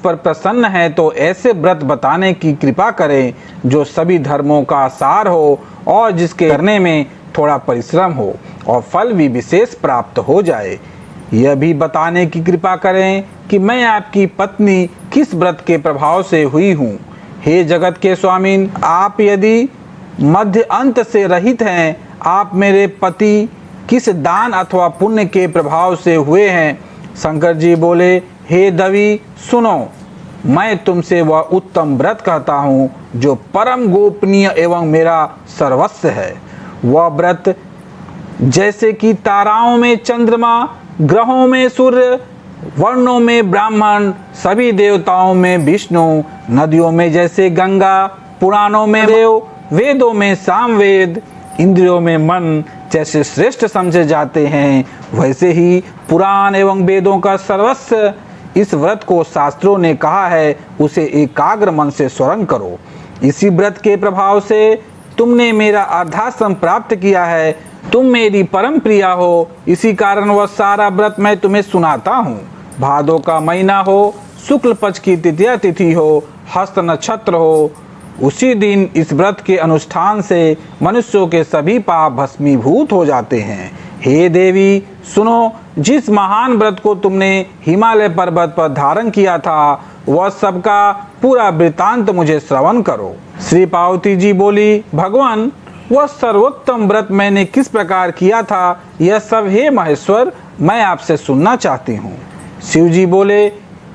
पर प्रसन्न हैं तो ऐसे व्रत बताने की कृपा करें जो सभी धर्मों का सार हो और जिसके करने में थोड़ा परिश्रम हो और फल भी विशेष प्राप्त हो जाए। यह भी बताने की कृपा करें कि मैं आपकी पत्नी किस व्रत के प्रभाव से हुई हूँ। हे जगत के स्वामी, आप यदि मध्य अंत से रहित हैं, आप मेरे पति किस दान अथवा पुण्य के प्रभाव से हुए हैं। शंकर जी बोले, हे दवी सुनो, मैं तुमसे वह उत्तम व्रत कहता हूँ जो परम गोपनीय एवं मेरा सर्वस्व है। वह व्रत जैसे कि ताराओं में चंद्रमा, ग्रहों में सूर्य, वर्णों में ब्राह्मण, सभी देवताओं में विष्णु, नदियों में जैसे गंगा, पुराणों में देव, वेदों में सामवेद, इंद्रियों में मन जैसे श्रेष्ठ समझे जाते हैं, वैसे ही पुराण एवं वेदों का सर्वस्व इस व्रत को शास्त्रों ने कहा है, उसे एकाग्र मन से स्मरण करो। इसी व्रत के प्रभाव से तुमने मेरा अर्धाश्रम प्राप्त किया है। तुम मेरी परम प्रिया हो, इसी कारण वह सारा व्रत मैं तुम्हें सुनाता हूँ। भादों का महीना हो, शुक्ल पक्ष की तृतीया तिथि हो, हस्त नक्षत्र हो, उसी दिन इस व्रत के अनुष्ठान से मनुष्यों के सभी पाप भस्मीभूत हो जाते हैं। हे देवी सुनो, जिस महान व्रत को तुमने हिमालय पर्वत पर धारण किया था, वह सबका पूरा वृतांत मुझे श्रवण करो। श्री पार्वती जी बोली, भगवान, वह सर्वोत्तम व्रत मैंने किस प्रकार किया था, यह सब हे महेश्वर मैं आपसे सुनना चाहती हूँ। शिव जी बोले,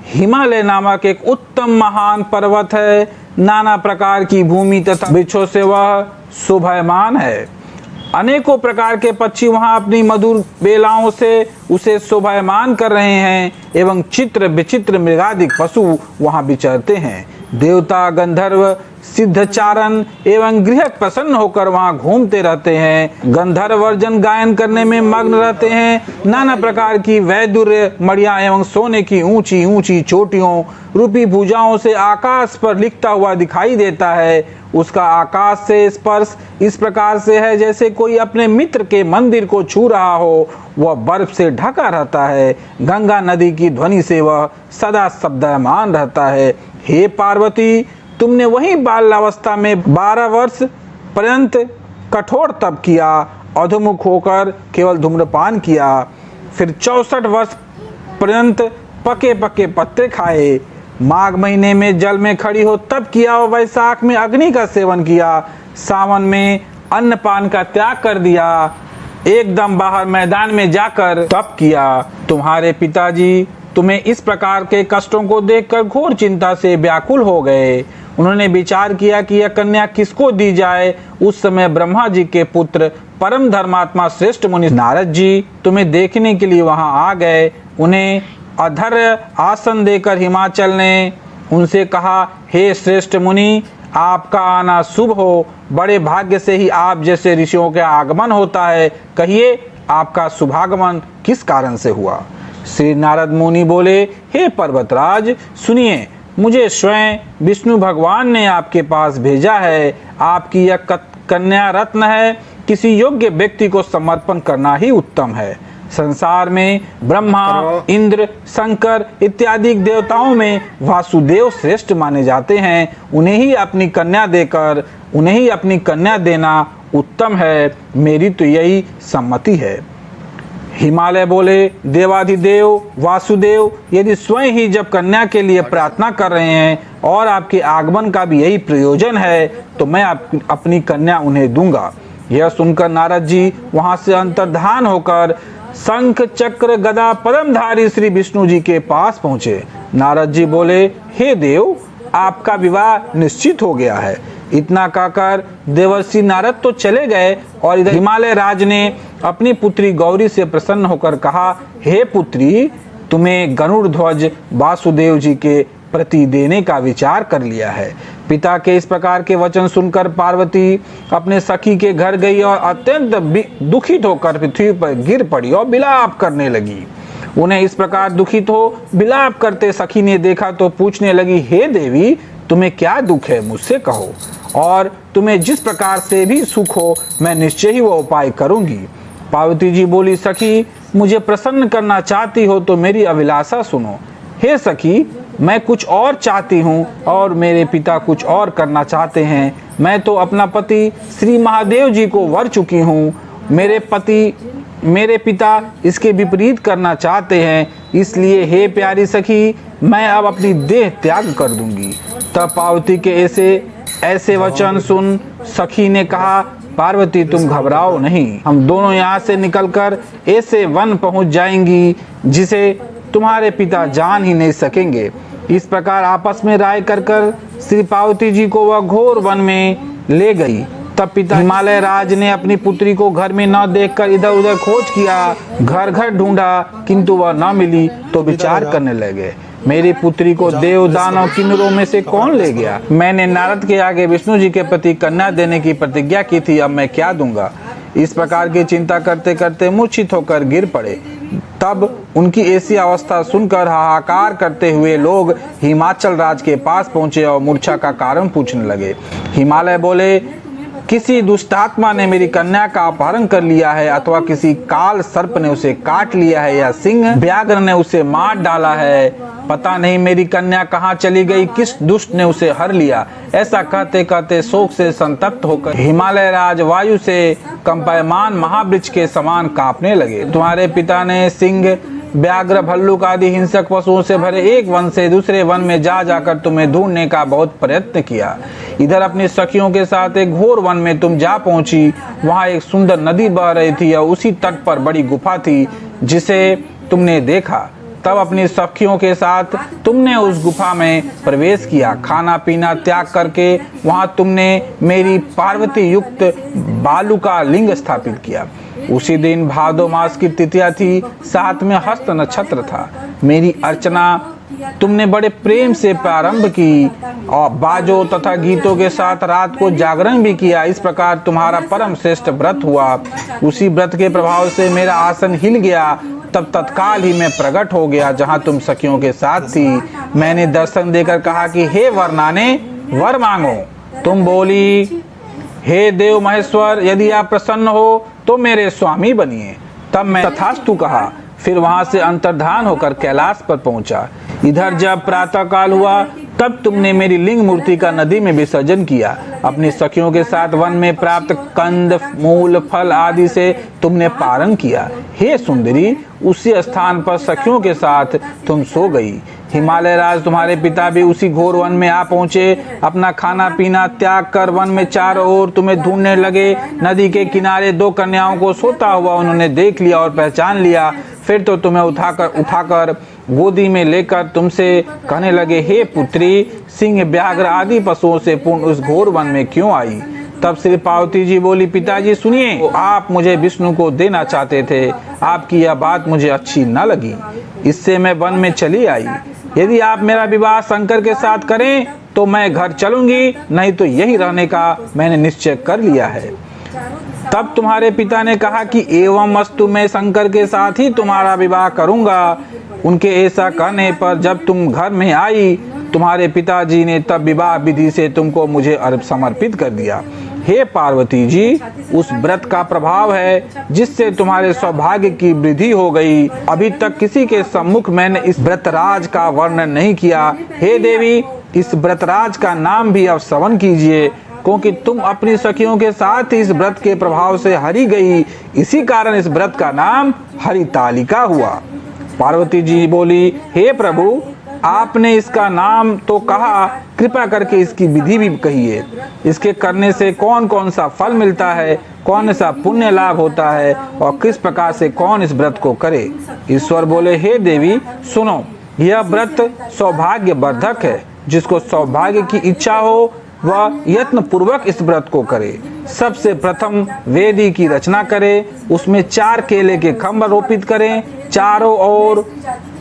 हिमालय नामक एक उत्तम महान पर्वत है। नाना प्रकार की भूमि तथा वृक्षों से वह शोभायमान है। अनेकों प्रकार के पक्षी वहां अपनी मधुर बेलाओं से उसे शोभायमान कर रहे हैं एवं चित्र विचित्र मृगादिक पशु वहां विचरते हैं। देवता, गंधर्व, सिद्धचारण एवं गृहक प्रसन्न होकर वहां घूमते रहते हैं। गंधर्व वर्जन गायन करने में मग्न रहते हैं। नाना प्रकार की वैदुर्य मणियां एवं सोने की ऊंची ऊंची चोटियों रूपी भुजाओं से आकाश पर लिखता हुआ दिखाई देता है। उसका आकाश से स्पर्श इस प्रकार से है जैसे कोई अपने मित्र के मंदिर को छू रहा हो। वह बर्फ से ढका रहता है। गंगा नदी की ध्वनि से वह सदा शब्दमान रहता है। हे पार्वती, तुमने वही बाल्यावस्था में 12 वर्ष पर्यंत कठोर तप किया, अधोमुख होकर केवल धूम्रपान किया, फिर 64 वर्ष पर्यंत पके पके पत्ते खाए, माघ महीने में जल में खड़ी हो तप किया और वैशाख में अग्नि का सेवन किया, सावन में अन्नपान का त्याग कर दिया, एकदम बाहर मैदान में जाकर तप किया। तुम्हारे पिताजी तुम्हें इस प्रकार के कष्टों को देखकर घोर चिंता से व्याकुल हो गए। उन्होंने विचार किया कि यह कन्या किसको दी जाए। उस समय ब्रह्मा जी के पुत्र परम धर्मात्मा श्रेष्ठ मुनि नारद जी तुम्हें देखने के लिए वहां आ गए। उन्हें अधर्य आसन देकर हिमाचल ने उनसे कहा, हे श्रेष्ठ मुनि, आपका आना शुभ हो। बड़े भाग्य से ही आप जैसे ऋषियों के आगमन होता है। कहिए, आपका शुभागमन किस कारण से हुआ। श्री नारद मुनि बोले, हे पर्वतराज सुनिए, मुझे स्वयं विष्णु भगवान ने आपके पास भेजा है। आपकी यह कन्या रत्न है। किसी योग्य व्यक्ति को समर्पण करना ही उत्तम है। संसार में ब्रह्मा, इंद्र, शंकर इत्यादि देवताओं में वासुदेव श्रेष्ठ माने जाते हैं। उन्हें ही अपनी कन्या देना उत्तम है। मेरी तो यही सम्मति है। हिमालय बोले, देवाधिदेव वासुदेव, यदि स्वयं ही जब कन्या के लिए प्रार्थना कर रहे हैं और आपके आगमन का भी यही प्रयोजन है, तो मैं अपनी कन्या उन्हें दूंगा। यह सुनकर नारद जी वहां से अंतर्धान होकर शंख चक्र गदा पद्मधारी श्री विष्णु जी के पास पहुंचे। नारद जी बोले, हे देव, आपका विवाह निश्चित हो गया है। इतना कहकर देवर्षि नारद तो चले गए और इधर हिमालय राज ने अपनी पुत्री गौरी से प्रसन्न होकर कहा, हे पुत्री, तुम्हें गरुड़ ध्वज वासुदेव जी के प्रति देने का विचार कर लिया है। पिता के इस प्रकार के वचन सुनकर पार्वती अपने सखी के घर गई और अत्यंत दुखित होकर पृथ्वी पर गिर पड़ी और विलाप करने लगी। उन्हें इस प्रकार दुखित हो विलाप करते सखी ने देखा तो पूछने लगी, हे देवी, तुम्हें क्या दुख है, मुझसे कहो, और तुम्हें जिस प्रकार से भी सुख हो मैं निश्चय ही वो उपाय करूंगी। पार्वती जी बोली, सखी, मुझे प्रसन्न करना चाहती हो तो मेरी अभिलाषा सुनो। हे सखी, मैं कुछ और चाहती हूँ और मेरे पिता कुछ और करना चाहते हैं। मैं तो अपना पति श्री महादेव जी को वर चुकी हूँ। मेरे पिता इसके विपरीत करना चाहते हैं, इसलिए हे प्यारी सखी, मैं अब अपनी देह त्याग कर दूंगी। तब पार्वती के ऐसे वचन सुन सखी ने कहा, पार्वती तुम घबराओ नहीं, हम दोनों यहाँ से निकलकर ऐसे वन पहुँच जाएंगी जिसे तुम्हारे पिता जान ही नहीं सकेंगे। इस प्रकार आपस में राय कर श्री पार्वती जी को वह घोर वन में ले गई। तब पिता हिमालय राज ने अपनी पुत्री को घर में न देखकर इधर उधर खोज किया, घर घर ढूंढा, किंतु वह न मिली। तो विचार करने लगे, मेरी पुत्री को देव दानव किन्नरों में से कौन ले गया? मैंने नारद के आगे विष्णु जी के प्रति कन्या देने की प्रतिज्ञा की थी, अब मैं क्या दूंगा? इस प्रकार की चिंता करते करते मूर्छित होकर गिर पड़े। तब उनकी ऐसी अवस्था सुनकर हाहाकार करते हुए लोग हिमाचल राज के पास पहुंचे और मूर्छा का कारण पूछने लगे। हिमालय बोले, किसी दुष्टात्मा ने मेरी कन्या का अपहरण कर लिया है, अथवा किसी काल सर्प ने उसे काट लिया है, या सिंह व्याघ्र ने उसे मार डाला है। पता नहीं मेरी कन्या कहाँ चली गई, किस दुष्ट ने उसे हर लिया। ऐसा कहते कहते शोक से संतप्त होकर हिमालय राज वायु से कंपायमान महावृक्ष के समान कांपने लगे। तुम्हारे पिता ने सिंह व्याघ्र भल्लुक आदि हिंसक पशुओं से भरे एक वन से दूसरे वन में जाकर तुम्हें ढूंढने का बहुत प्रयत्न किया। इधर अपनी सखियों के साथ एक घोर वन में तुम जा पहुंची। वहां एक सुंदर नदी बह रही थी और उसी तट पर बड़ी गुफा थी जिसे तुमने देखा। तब अपनी सखियों के साथ तुमने उस गुफा में प्रवेश किया। खाना पीना त्याग करके वहां तुमने मेरी पार्वती युक्त बालू का लिंग स्थापित किया। उसी दिन भादो मास की तृतीया थी, साथ में हस्त नक्षत्र था। मेरी अर्चना तुमने बड़े प्रेम से प्रारंभ की और बाजों तथा गीतों के साथ रात को जागरण भी किया। इस प्रकार तुम्हारा परम श्रेष्ठ व्रत हुआ। उसी व्रत के प्रभाव से मेरा आसन हिल गया। तब तत्काल ही मैं प्रकट हो गया जहां तुम सखियों के साथ थी। मैंने दर्शन देकर कहा कि हे वरनाने, वर मांगो। तुम बोली, हे देव महेश्वर, यदि आप प्रसन्न हो तो मेरे स्वामी बनिए। तब मैं तथास्तु कहा। फिर वहां से अंतर्धान होकर कैलाश पर पहुंचा। इधर जब प्रातः काल हुआ तब तुमने मेरी लिंग मूर्ति का नदी में विसर्जन किया। अपनी सखियों के साथ वन में प्राप्त कंद मूल फल आदि से तुमने पारण किया। हे सुंदरी, उसी स्थान पर सखियों के साथ तुम सो गई। हिमालय राज तुम्हारे पिता भी उसी घोर वन में आ पहुंचे। अपना खाना पीना त्याग कर वन में चारों ओर तुम्हें ढूंढने लगे। नदी के किनारे दो कन्याओं को सोता हुआ उन्होंने देख लिया और पहचान लिया। फिर तो तुम्हें उठाकर गोदी में लेकर तुमसे कहने लगे, हे पुत्री, सिंह व्याघ्र आदि पशुओं से पूर्ण उस घोर वन में क्यों आई? तब श्री पार्वती जी बोली, पिताजी सुनिए, आप मुझे विष्णु को देना चाहते थे। आपकी यह बात मुझे अच्छी न लगी, इससे मैं वन में चली आई। यदि आप मेरा विवाह शंकर के साथ करें तो मैं घर चलूंगी, नहीं तो यही रहने का मैंने निश्चय कर लिया है। तब तुम्हारे पिता ने कहा कि एवं अस्तु, मैं शंकर के साथ ही तुम्हारा विवाह करूंगा। उनके ऐसा कहने पर जब तुम घर में आई, तुम्हारे पिताजी ने तब विवाह विधि से तुमको मुझे समर्पित कर दिया। हे पार्वती जी, उस व्रत का प्रभाव है जिससे तुम्हारे सौभाग्य की वृद्धि हो गई। अभी तक किसी के सम्मुख मैंने इस व्रतराज का वर्णन नहीं किया। हे देवी, इस व्रतराज का नाम भी अब श्रवण कीजिए, क्योंकि तुम अपनी सखियों के साथ इस व्रत के प्रभाव से हरि गई। इसी कारण इस व्रत का नाम हरितालिका हुआ। पार्वती जी बोली, हे प्रभु, आपने इसका नाम तो कहा, कृपा करके इसकी विधि भी कहिए। इसके करने से कौन कौन सा फल मिलता है, कौन सा पुण्य लाभ होता है और किस प्रकार से कौन इस व्रत को करे। ईश्वर बोले, हे देवी सुनो, यह व्रत सौभाग्य वर्धक है। जिसको सौभाग्य की इच्छा हो वह यत्न पूर्वक इस व्रत को करे। सबसे प्रथम वेदी की रचना करे, उसमें 4 केले के खम्भ रोपित करें, चारों ओर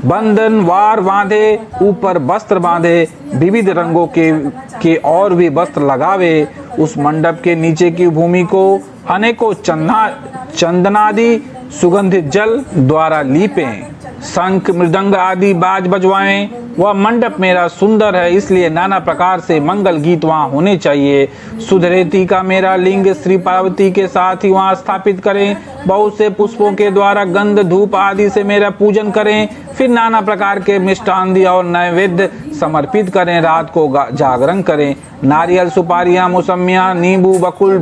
बंधन वार बांधे, ऊपर वस्त्र बांधे, विविध रंगों के और भी वस्त्र लगावे। उस मंडप के नीचे की भूमि को अनेकों चंदनादि सुगंधित जल द्वारा लीपें, शंख मृदंग आदि बाज बजवाएं। वह मंडप मेरा सुंदर है, इसलिए नाना प्रकार से मंगल गीत वहाँ होने चाहिए। सुधरेती का मेरा लिंग श्री पार्वती के साथ ही वहाँ स्थापित करें। बहुत से पुष्पों के द्वारा गंध धूप आदि से मेरा पूजन करें। फिर नाना प्रकार के मिष्टान और नैवेद्य समर्पित करें। रात को जागरण करें। नारियल, सुपारियां, मौसमियां, नींबू, बकुल,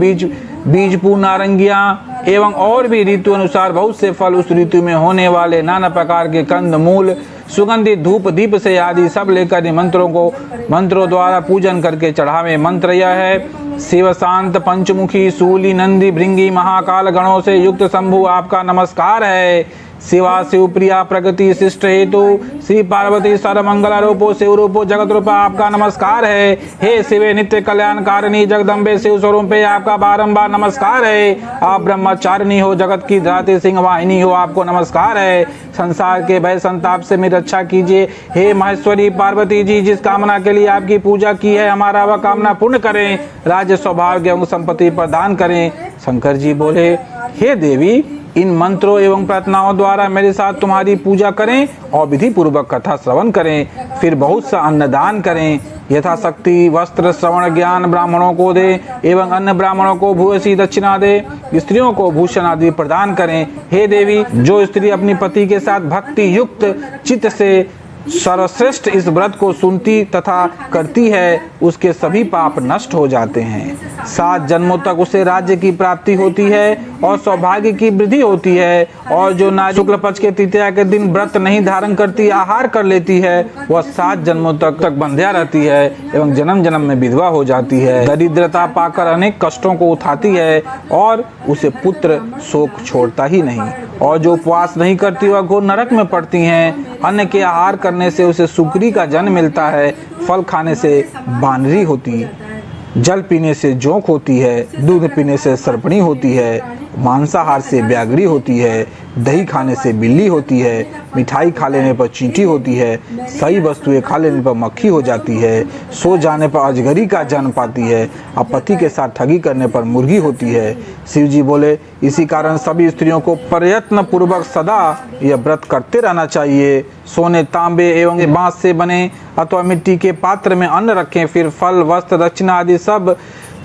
बीजपू, नारंगियां एवं और भी ऋतु अनुसार बहुत से फल, उस ऋतु में होने वाले नाना प्रकार के कंद मूल, सुगंधित धूप दीप से आदि सब लेकर मंत्रों द्वारा पूजन करके चढ़ावे। मंत्र यह है: शिव शांत पंचमुखी शूली नंदी भृंगी महाकाल गणों से युक्त शंभु आपका नमस्कार है। शिवा शिव प्रिया प्रगति शिष्ट हेतु श्री पार्वती सर्वमंगल रूपो शिव रूपो जगत रूपा आपका नमस्कार है। हे शिवे नित्य कल्याण कारिणी जगदम्बे शिव स्वरूपे आपका बारंबार नमस्कार है। आप ब्रह्मचारिणी हो, जगत की धात्री सिंह वाहिनी हो, आपको नमस्कार है। संसार के भय संताप से मेरी रक्षा कीजिए। हे महेश्वरी पार्वती जी, जिस कामना के लिए आपकी पूजा की है, हमारा वह कामना पूर्ण करें। राज्य सौभाग्य एवं संपत्ति प्रदान करें। शंकर जी बोले, हे देवी, इन मंत्रों एवं प्रार्थनाओं द्वारा मेरे साथ तुम्हारी पूजा करें और विधि पूर्वक कथा श्रवण करें। फिर बहुत सा अन्नदान करें। यथाशक्ति वस्त्र श्रवण ज्ञान ब्राह्मणों को दे एवं अन्य ब्राह्मणों को भूयसी दक्षिणा दे। स्त्रियों को भूषण आदि प्रदान करें। हे देवी, जो स्त्री अपनी पति के साथ भक्ति युक्त चित्त से सर्वश्रेष्ठ इस व्रत को सुनती तथा करती है, उसके सभी पाप नष्ट हो जाते हैं। 7 जन्मों तक उसे राज्य की प्राप्ति होती है और सौभाग्य की वृद्धि होती है। और जो नारी शुक्ल पक्ष के तृतीया के दिन व्रत नहीं धारण करती, आहार कर लेती है, वह 7 जन्मों तक बंध्या रहती है एवं जन्म जन्म में विधवा हो जाती है। दरिद्रता पाकर अनेक कष्टों को उठाती है और उसे पुत्र शोक छोड़ता ही नहीं। और जो उपवास नहीं करती, वह घोर नरक में पड़ती हैं। अन्न के आहार करने से उसे सुकरी का जन्म मिलता है। फल खाने से बानरी होती, जल पीने से जोंक होती है, दूध पीने से सर्पणी होती है, मांसाहार से व्याघ्री होती है, दही खाने से बिल्ली होती है, मिठाई खा लेने पर चींटी होती है, सही वस्तुएं खा लेने पर मक्खी हो जाती है, सो जाने पर अजगरी का जन्म पाती है, और पति के साथ ठगी करने पर मुर्गी होती है। शिव जी बोले, इसी कारण सभी स्त्रियों को प्रयत्न पूर्वक सदा यह व्रत करते रहना चाहिए। सोने, तांबे एवं बांस से बने अथवा मिट्टी के पात्र में अन्न रखें। फिर फल, वस्त्र, दक्षिणा आदि सब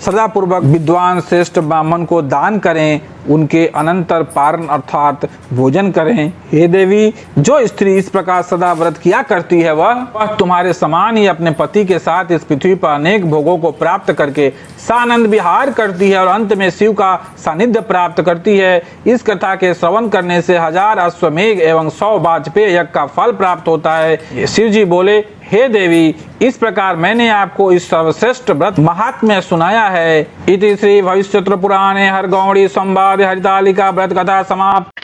सदा पूर्वक विद्वान श्रेष्ठ ब्राह्मण को दान करें। उनके अनंतर पारण अर्थात भोजन करें। हे देवी, जो स्त्री इस प्रकार सदा व्रत किया करती है, वह तुम्हारे समान ही अपने पति के साथ इस पृथ्वी पर अनेक भोगों को प्राप्त करके सानंद विहार करती है और अंत में शिव का सानिध्य प्राप्त करती है। इस कथा के श्रवण करने से 1000 अश्वमेघ एवं 100 वाजपेय यज्ञ का फल प्राप्त होता है। शिव जी बोले, हे देवी, इस प्रकार मैंने आपको इस सर्वश्रेष्ठ व्रत महात्म्य सुनाया है। इति श्री भविष्योत्तर पुराणे हरगौड़ी संवाद हरितालिका व्रत कथा समाप्त।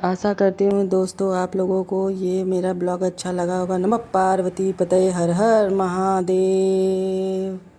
आशा करती हूँ दोस्तों आप लोगों को ये मेरा ब्लॉग अच्छा लगा होगा। नमः पार्वती पतये, हर हर महादेव।